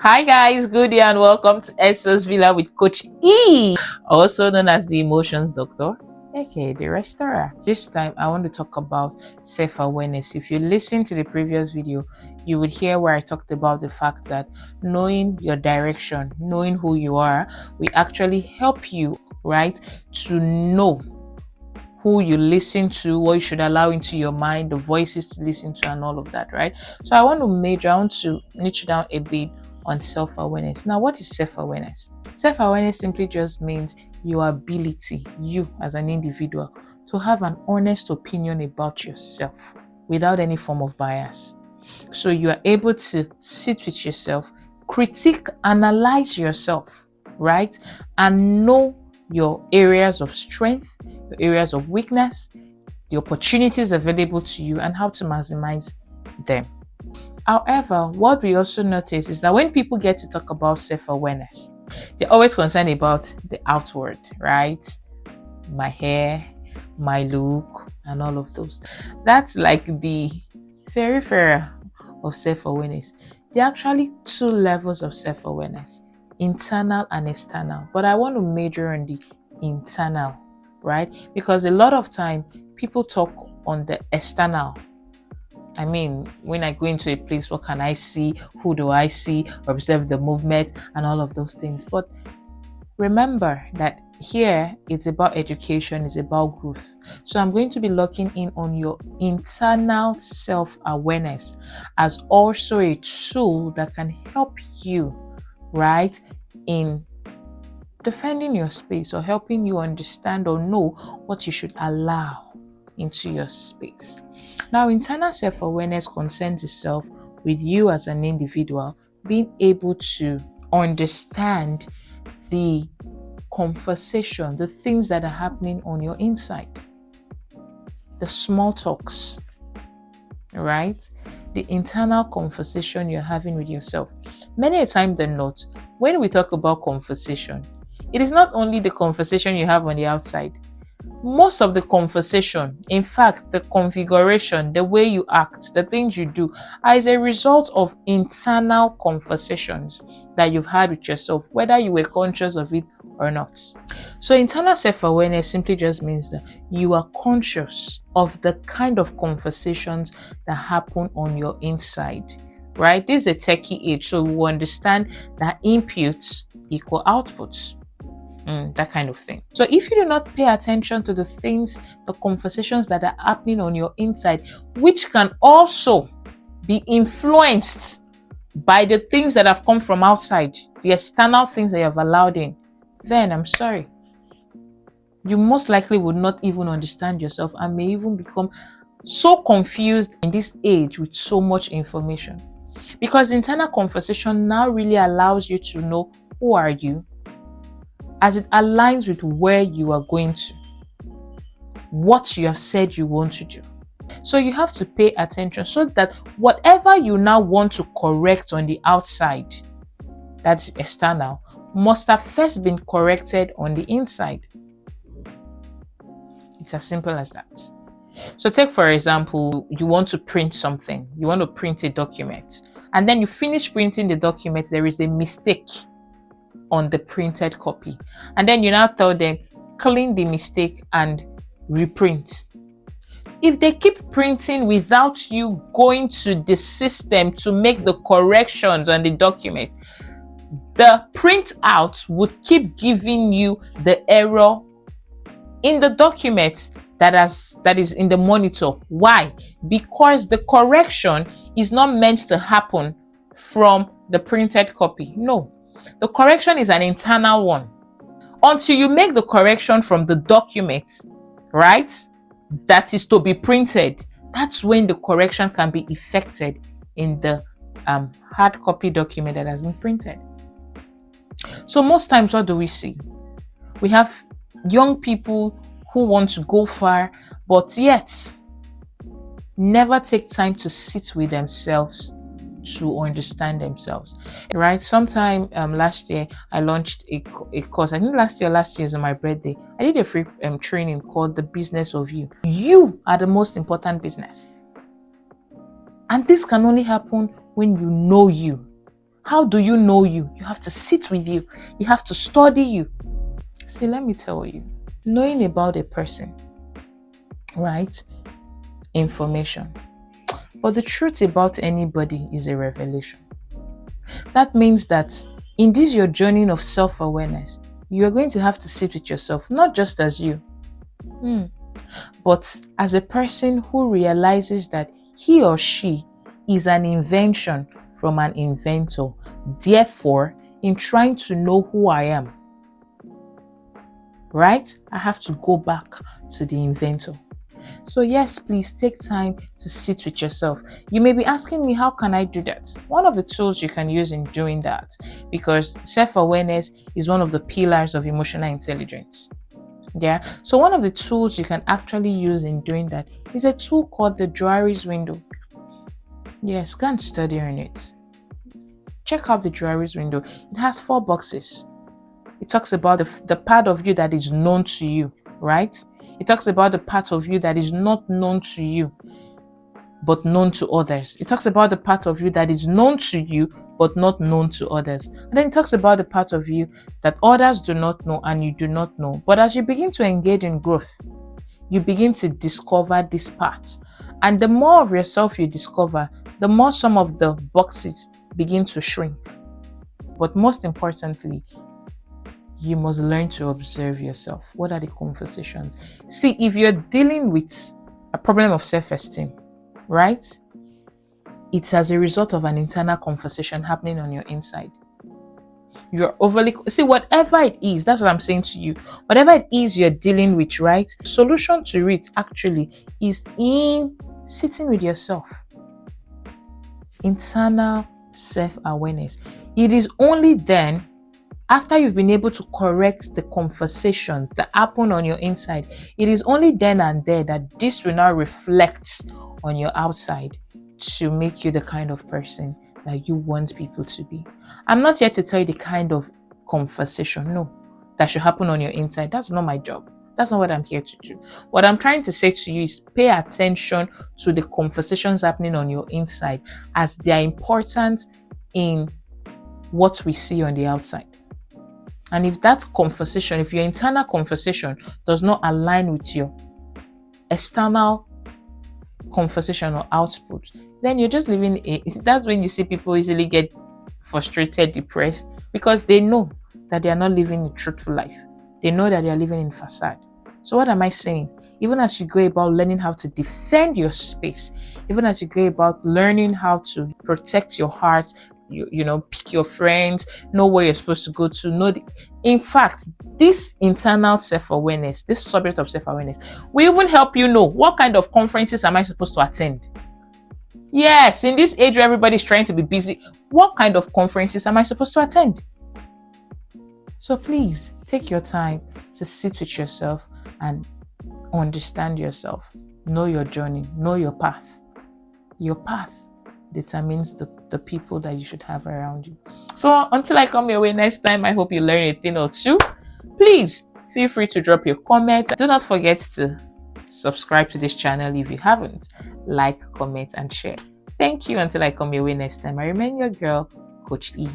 Hi guys, good day and welcome to Esther's Villa with Coach E, also known as the Emotions Doctor, aka the Restorer. This time I want to talk about self-awareness. If you listen to the previous video, you would hear where I talked about the fact that knowing your direction, knowing who you are, will actually help you, right, to know who you listen to, what you should allow into your mind, the voices to listen to, and all of that, right? So I want to niche down a bit on self-awareness. Now, what is self-awareness? Self-awareness simply just means your ability, you as an individual, to have an honest opinion about yourself without any form of bias. So you are able to sit with yourself, critique, analyze yourself, right? And know your areas of strength, your areas of weakness, the opportunities available to you, and how to maximize them. However, what we also notice is that when people get to talk about self-awareness, they're always concerned about the outward, right? My hair, my look, and all of those. That's like the very fair of self-awareness. There are actually two levels of self-awareness, internal and external. But I want to major on the internal, right? Because a lot of time people talk on the external. I mean, when I go into a place, what can I see? Who do I see? Observe the movement and all of those things. But remember that here it's about education, it's about growth. So I'm going to be looking in on your internal self-awareness as also a tool that can help you, right, in defending your space or helping you understand or know what you should allow into your space. Now, internal self-awareness concerns itself with you as an individual being able to understand the conversation, the things that are happening on your inside, the small talks, right? The internal conversation you're having with yourself. Many a time than not, when we talk about conversation, it is not only the conversation you have on the outside. Most of the conversation, in fact, the configuration, the way you act, the things you do, are as a result of internal conversations that you've had with yourself, whether you were conscious of it or not. So internal self-awareness simply just means that you are conscious of the kind of conversations that happen on your inside, right? This is a techie age, so we understand that inputs equal outputs. That kind of thing. So if you do not pay attention to the things, the conversations that are happening on your inside, which can also be influenced by the things that have come from outside, the external things that you have allowed in, then I'm sorry, you most likely would not even understand yourself and may even become so confused in this age with so much information. Because internal conversation now really allows you to know who are you, as it aligns with where you are going to, what you have said you want to do. So you have to pay attention so that whatever you now want to correct on the outside, that's external, must have first been corrected on the inside. It's as simple as that. So take, for example, you want to print something, you want to print a document, and then you finish printing the document, there is a mistake on the printed copy, and then you now tell them clean the mistake and reprint. If they keep printing without you going to the system to make the corrections on the document, the printout would keep giving you the error in the document that is in the monitor. Why? Because the correction is not meant to happen from the printed copy. No. The correction is an internal one. Until you make the correction from the document, right, that is to be printed, that's when the correction can be effected in the hard copy document that has been printed. So most times, what do we see? We have young people who want to go far, but yet never take time to sit with themselves to understand themselves, right? Sometime last year I launched a course. I think last year is on my birthday. I did a free training called The Business of You. You are the most important business, and this can only happen when you know you. How do you know you? You have to sit with you. You have to study you. See, let me tell you, knowing about a person, right? Information. But the truth about anybody is a revelation. That means that in this your journey of self-awareness, you're going to have to sit with yourself, not just as you, but as a person who realizes that he or she is an invention from an inventor. Therefore, in trying to know who I am, right, I have to go back to the inventor. So yes, please take time to sit with yourself. You may be asking me, how can I do that? One of the tools you can use in doing that, because self-awareness is one of the pillars of emotional intelligence. Yeah. So one of the tools you can actually use in doing that is a tool called the Juari's window. Yes, go and study on it. Check out the Juari's window. It has 4 boxes. It talks about the part of you that is known to you, right? It talks about the part of you that is not known to you, but known to others. It talks about the part of you that is known to you, but not known to others. And then it talks about the part of you that others do not know and you do not know. But as you begin to engage in growth, you begin to discover this part. And the more of yourself you discover, the more some of the boxes begin to shrink. But most importantly, you must learn to observe yourself. What are the conversations? See, if you're dealing with a problem of self-esteem, right? It's as a result of an internal conversation happening on your inside. You're overly, see, whatever it is, that's what I'm saying to you. Whatever it is you're dealing with, right? Solution to it actually is in sitting with yourself. Internal self-awareness. It is only then, after you've been able to correct the conversations that happen on your inside, it is only then and there that this will now reflect on your outside to make you the kind of person that you want people to be. I'm not here to tell you the kind of conversation, no, that should happen on your inside. That's not my job. That's not what I'm here to do. What I'm trying to say to you is pay attention to the conversations happening on your inside, as they are important in what we see on the outside. And if that conversation, if your internal conversation does not align with your external conversation or output, then you're just living that's when you see people easily get frustrated, depressed, because they know that they are not living a truthful life. They know that they are living in facade. So what am I saying? Even as you go about learning how to defend your space, even as you go about learning how to protect your heart, you know, pick your friends, know where you're supposed to go to, in fact, this internal self-awareness, this subject of self-awareness, will even help you know what kind of conferences am I supposed to attend. Yes, in this age where everybody's trying to be busy, what kind of conferences am I supposed to attend? So please take your time to sit with yourself and understand yourself. Know your journey, know your path. Your path determines the people that you should have around you. So until I come your way next time, I hope you learn a thing or two. Please feel free to drop your comments. Do not forget to subscribe to this channel if you haven't. Like, comment, and share. Thank you. Until I come your way next time, I remain your girl, Coach E.